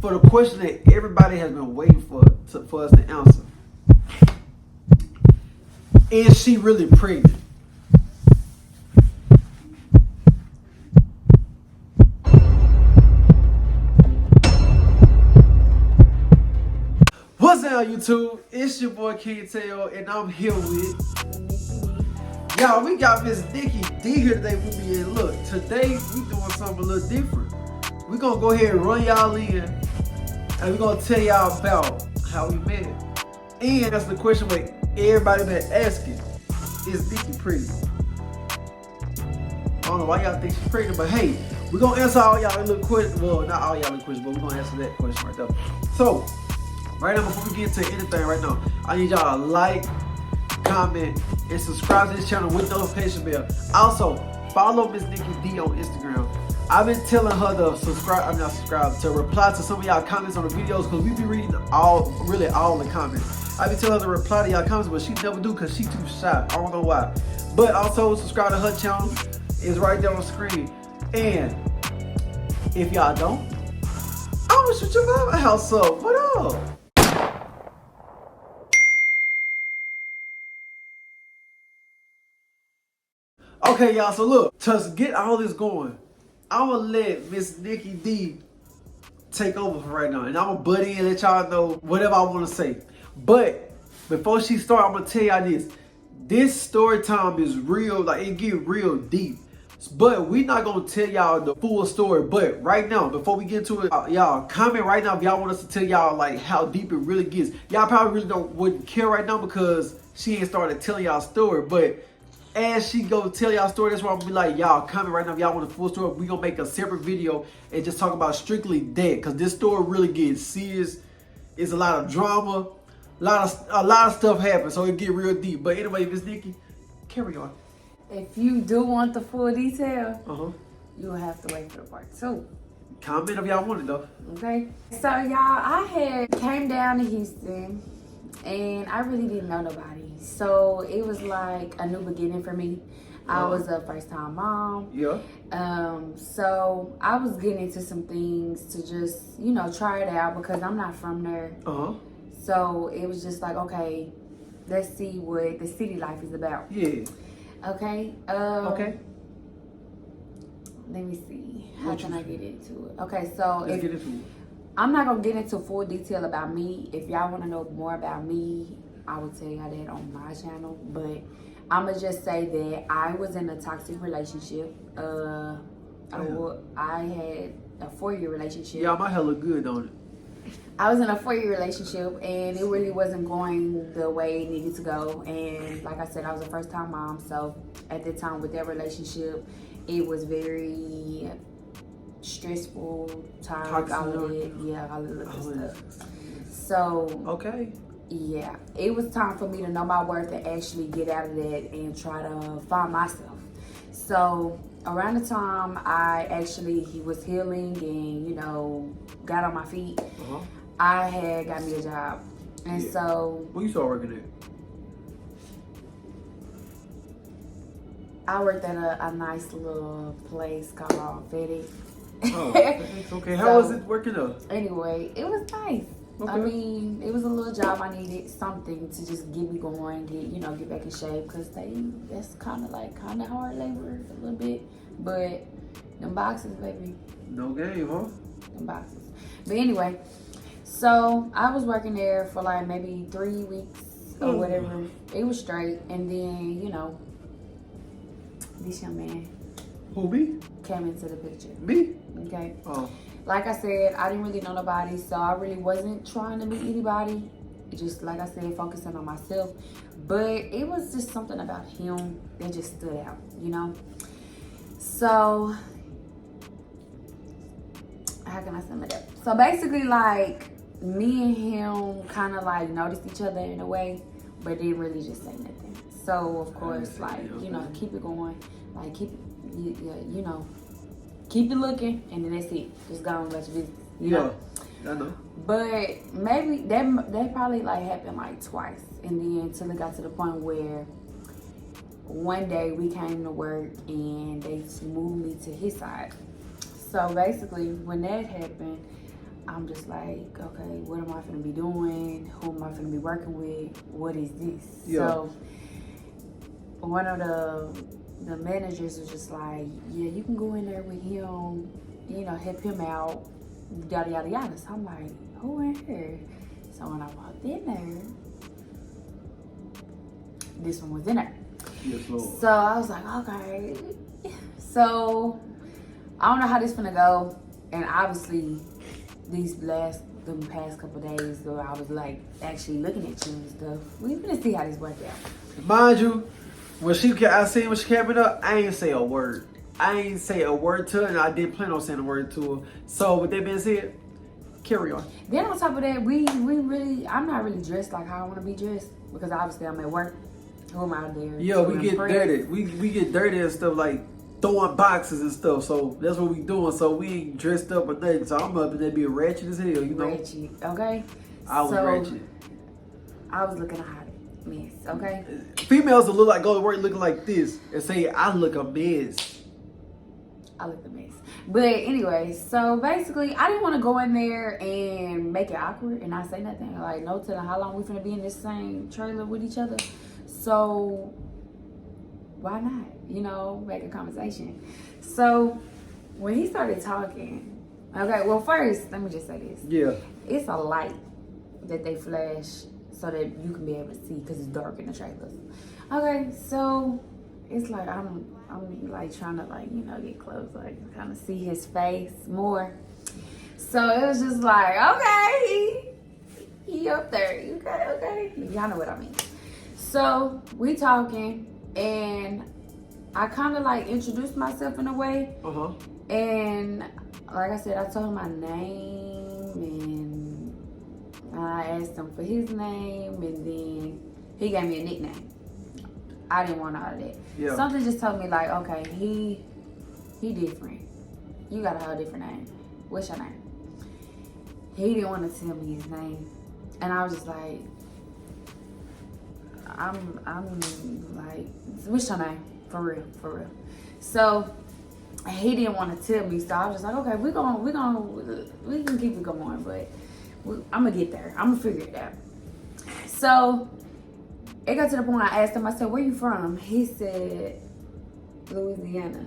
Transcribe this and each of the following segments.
for the question that everybody has been waiting for us to answer. Is she really pregnant? What's up, YouTube? It's your boy King Tail, and I'm here with y'all. We got Miss Nikki D here today with me, and look, today we doing something a little different. We gonna go ahead and run y'all in, and we gonna tell y'all about how we met. And that's the question where everybody been asking: is Nikki pretty? I don't know why y'all think she's pregnant, but hey, we're gonna answer all y'all little questions. Well, not all y'all little questions, but we're gonna answer that question right there. So, right now, before we get to anything right now, I need y'all to like, comment, and subscribe to this channel with notification bell. Also, follow Miss Nikki D on Instagram. I've been telling her to reply to some of y'all comments on the videos, because we be reading all the comments. I been telling her to reply to y'all comments, but she never do because she too shy. I don't know why. But also, subscribe to her channel. It's right there on the screen. And if y'all don't, I'm gonna shoot your mama house up. What up? Okay, y'all, so look, to get all this going, I'm gonna let Miss Nikki D take over for right now. And I'm gonna butt in and let y'all know whatever I wanna say. But before she start, I'm gonna tell y'all this. This story time is real, like it get real deep. But we not gonna tell y'all the full story. But right now, before we get into it, y'all comment right now if y'all want us to tell y'all like how deep it really gets. Y'all probably really wouldn't care right now because she ain't started telling y'all story. But as she go tell y'all story, that's why I'm gonna be like, y'all comment right now if y'all want the full story. We gonna make a separate video and just talk about strictly that, because this story really gets serious. It's a lot of drama, a lot of stuff happens, so it get real deep. But anyway, Miss Nikki, carry on. If you do want the full detail, you'll have to wait for the part 2. Comment if y'all want it though. Okay. So y'all, I came down to Houston and I really didn't know nobody. So it was like a new beginning for me. I was a first time mom. Yeah. So I was getting into some things to just, try it out because I'm not from there. So it was just like, okay, let's see what the city life is about. Yeah. Okay. Okay. Let me see. How can I get into it? Okay, so let's get into it. I'm not gonna get into full detail about me. If y'all want to know more about me, I will tell y'all that on my channel. But I'm gonna just say that I was in a toxic relationship. I had a 4-year relationship. Yeah, my hair look good, don't it? I was in a 4-year relationship and it really wasn't going the way it needed to go. And like I said, I was a first time mom. So at the time with that relationship, it was very stressful, tired, all of it. Yeah, all of that stuff. So, okay. Yeah, it was time for me to know my worth and actually get out of that and try to find myself. So around the time he was healing and, got on my feet, I had got me a job. And so... Where you started working at? I worked at a nice little place called FedEx. Oh, FedEx, okay. How was it working up? Anyway, it was nice. Okay. I mean, it was a little job. I needed something to just get me going, get back in shape, because that's kind of hard labor a little bit. But them boxes, baby. No game, huh? Them boxes. But anyway, so I was working there for like maybe 3 weeks or whatever. It was straight. And then, this young man. Who, me? Came into the picture. Me? Okay. Oh. Like I said, I didn't really know nobody, so I really wasn't trying to meet anybody. Just like I said, focusing on myself. But it was just something about him that just stood out, So, how can I sum it up? So basically, like, me and him kind of like noticed each other in a way, but didn't really just say nothing. So of course, like, keep it going, like keep it looking, and then that's it. Just go on about your business. You know? I know. But maybe that probably like happened like twice, and then until it got to the point where one day we came to work and they moved me to his side. So basically, when that happened, I'm just like, okay, what am I finna be doing? Who am I finna be working with? What is this? Yeah. So one of the managers was just like, yeah, you can go in there with him, you know, help him out, yada yada yada. So I'm like, who in here? So when I walked in there, this one was in there. Yes, Lord. So I was like, okay. So I don't know how this finna go, and obviously the past couple days, though, I was like actually looking at you and stuff. We finna see how this work out. Mind you, I seen when she came up, I ain't say a word. I ain't say a word to her, and I didn't plan on saying a word to her. So with that being said, carry on. Then on top of that, I'm not really dressed like how I want to be dressed, because obviously I'm at work. Who am I out there? Yeah, we get dirty. We get dirty and stuff, like throwing boxes and stuff. So that's what we doing. So we ain't dressed up or nothing. So I'm up there being ratchet as hell, you know. Ratchet, okay? I was ratchet. I was looking a hot mess, okay? Females will go to work looking like this and say, I look a mess. I look a mess. But anyway, so basically, I didn't want to go in there and make it awkward and not say nothing. Like, no telling how long we finna be in this same trailer with each other. So why not, you know, make a conversation? So when he started talking, okay, well, first, let me just say this. Yeah. It's a light that they flash so that you can be able to see, because it's dark in the trailers. Okay, so it's like I'm like trying to, like, you know, get close, like kind of see his face more. So it was just like, okay, he up there. Okay. Y'all know what I mean. So we talking, and I kind of like introduced myself in a way. Uh-huh. And like I said, I told him my name, and I asked him for his name, and then he gave me a nickname. I didn't want all of that. Yeah. Something just told me, like, okay, he different. You got a whole different name. What's your name? He didn't want to tell me his name, and I was just like, I'm like, what's your name? For real. So he didn't want to tell me, so I was just like, okay, we can keep it going, but I'm gonna get there. I'm gonna figure it out. So it got to the point I asked him, I said, where you from? He said, Louisiana.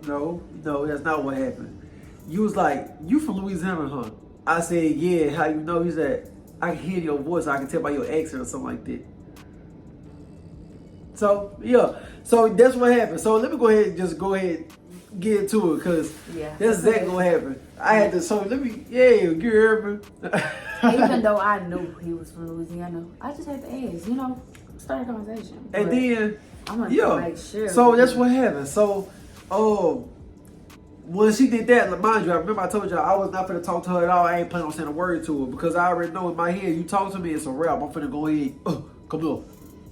No, that's not what happened. You was like, you from Louisiana, huh? I said, yeah, how you know? He said, I can hear your voice, I can tell by your accent or something like that. So, yeah. So that's what happened. So let me go ahead and get into it, because that's exactly what happened. I had to, so let me, you hear me? Even though I knew he was from Louisiana, I just had to ask, you know, start a conversation. And then, I'm gonna make sure. So that's what happened. So, when she did that, mind you, I remember I told y'all I was not finna talk to her at all. I ain't planning on saying a word to her, because I already know in my head, you talk to me, it's a rap. I'm finna go ahead, come on.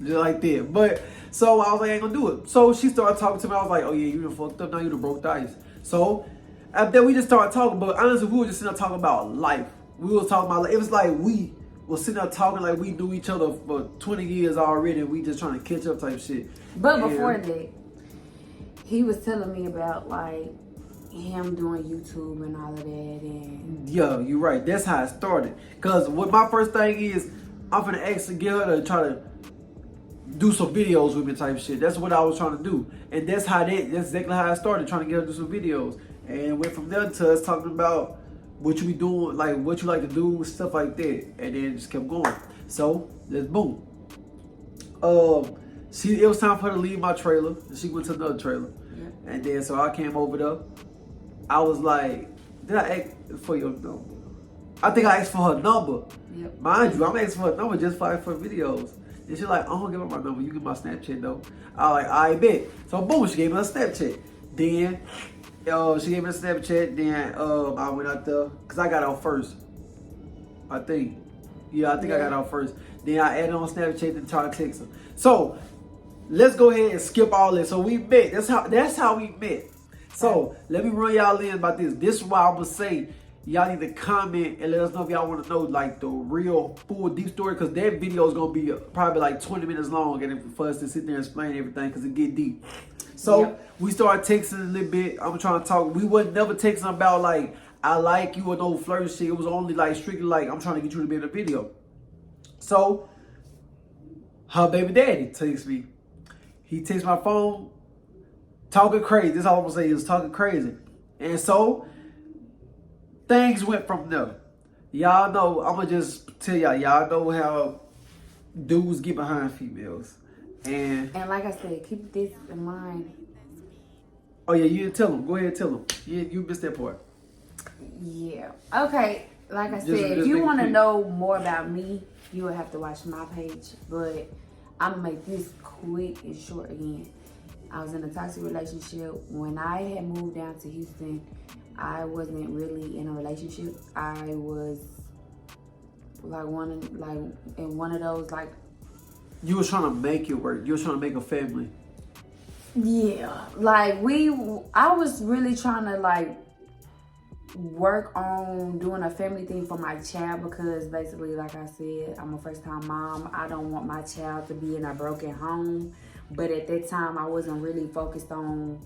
Just like that. But so I was like, I ain't gonna do it. So she started talking to me. I was like, oh yeah, you done fucked up. Now you done broke the ice. So after that, we just started talking. But honestly, we were just sitting there talking about life. We was talking about, it was like we was sitting there talking like we knew each other for 20 years already. And we just trying to catch up type shit. But before that, he was telling me about like him doing YouTube and all of that. And yeah, you're right. That's how it started. Cause what my first thing is, I'm finna actually get her to try to do some videos with me type shit. That's what I was trying to do. And that's exactly how I started, trying to get her to do some videos. And went from there to us talking about what you be doing, like what you like to do, stuff like that. And then just kept going. So, let's boom. It was time for her to leave my trailer. She went to another trailer. Yeah. And then so I came over there. I was like, did I ask for your number? I think I asked for her number. Yep. Mind you, I'm asking for her number just for videos. And she's like, I don't give her my number. You get my Snapchat though. I was like, I bet. So boom, she gave me a Snapchat. Then she gave me a Snapchat. Then I went out there because I got out first. I think. Yeah, I got out first. Then I added on Snapchat and tried to text her. So let's go ahead and skip all this. So we met. That's how we met. So let me run y'all in about this. This is why I'm gonna say, y'all need to comment and let us know if y'all want to know like the real full deep story, because that video is going to be probably like 20 minutes long and for us to sit there and explain everything because it get deep. So we started texting a little bit. I'm trying to talk. We wasn't never texting about like I like you or no flirting shit. It was only like strictly like I'm trying to get you to be in a video. So her baby daddy texts me. He takes my phone, talking crazy. That's all I'm gonna say. He was talking crazy. And so things went from there. Y'all know, I'm gonna just tell y'all know how dudes get behind females. And like I said, keep this in mind. Oh yeah, you didn't tell them. Go ahead and tell them. You missed that part. Yeah. Okay. Like I said, if just you make it want to quick. know more about me, you will have to watch my page. But I'm gonna make this quick and short again. I was in a toxic relationship. When I had moved down to Houston, I wasn't really in a relationship. I was like in one of those like. You was trying to make it work. You was trying to make a family. Yeah, like I was really trying to like work on doing a family thing for my child because basically, like I said, I'm a first-time mom. I don't want my child to be in a broken home. But at that time, I wasn't really focused on,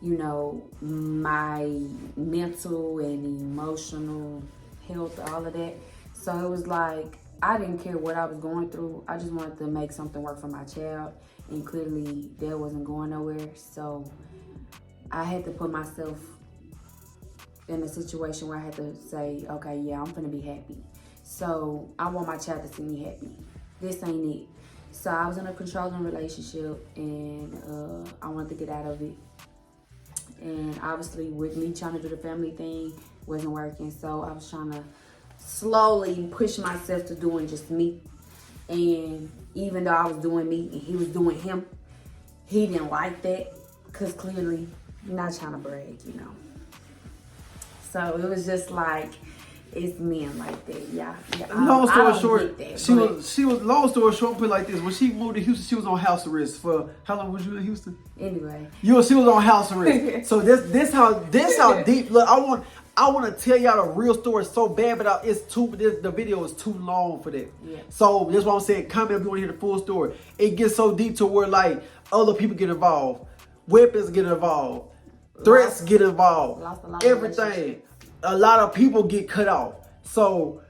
you know, my mental and emotional health, all of that. So it was like, I didn't care what I was going through. I just wanted to make something work for my child. And clearly that wasn't going nowhere. So I had to put myself in a situation where I had to say, okay, yeah, I'm gonna be happy. So I want my child to see me happy. This ain't it. So I was in a controlling relationship and I wanted to get out of it. And obviously with me trying to do the family thing wasn't working. So I was trying to slowly push myself to doing just me. And even though I was doing me and he was doing him, he didn't like that because clearly not trying to brag, you know. So it was just like, it's men like that, yeah. Long story short, she was. Long story short, put it like this: when she moved to Houston, she was on house arrest for how long was you in Houston? Anyway, she was on house arrest. So this how deep. Look, I want to tell y'all the real story so bad, but the video is too long for that. Yeah. So that's why I'm saying, comment if you want to hear the full story. It gets so deep to where like other people get involved, weapons get involved, threats get involved, everything. A lot of people get cut off. So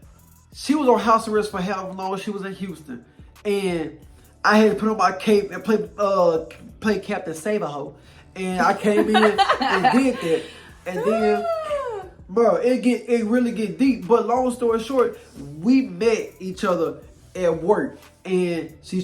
she was on house arrest for however long she was in Houston, and I had to put on my cape and play Captain Save-A-Ho, and I came in and did that, and then. Bro, it really get deep. But long story short, we met each other at work, and she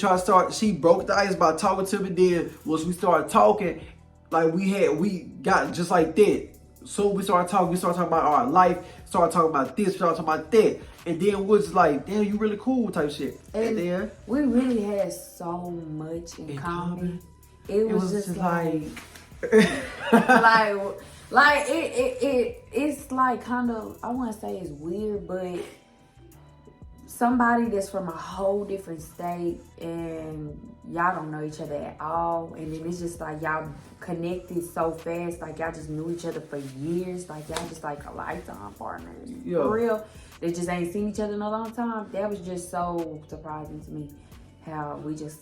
broke the ice by talking to me. Then once we started talking, like we got just like that. So we started talking about our life, started talking about this, started talking about that, and then was just like, damn, you really cool type shit. And then we really had so much in common. It was just like like it's like kind of, I want to say it's weird, but somebody that's from a whole different state and y'all don't know each other at all, and then it's just like y'all connected so fast, like y'all just knew each other for years, like y'all just like a lifetime partners. Yeah. For real. They just ain't seen each other in a long time. That was just so surprising to me, how we just.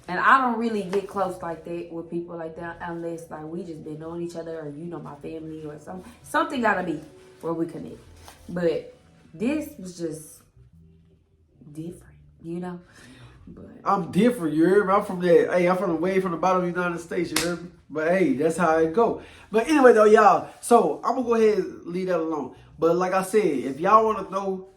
And I don't really get close like that with people like that unless like we just been knowing each other, or you know my family, or something gotta be where we connect. But this was just different, you know. But I'm different, you heard me? I'm from that. Hey, I'm from the bottom of the United States, you heard me? But hey, that's how it go. But anyway though, y'all, so I'm gonna go ahead and leave that alone. But like I said, if y'all wanna know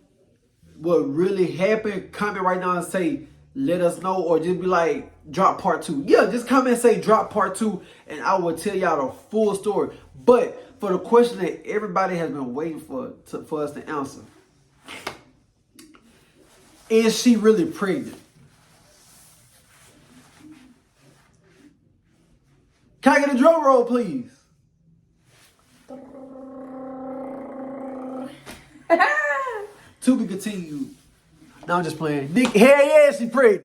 what really happened, comment right now and say, let us know, or just be like, drop part 2. Yeah, just comment and say drop part 2, and I will tell y'all the full story. But for the question that everybody has been waiting for us to answer, is she really pregnant? Can I get a drum roll, please? To be continued. No, I'm just playing. Nikki, hell yeah, she pregnant.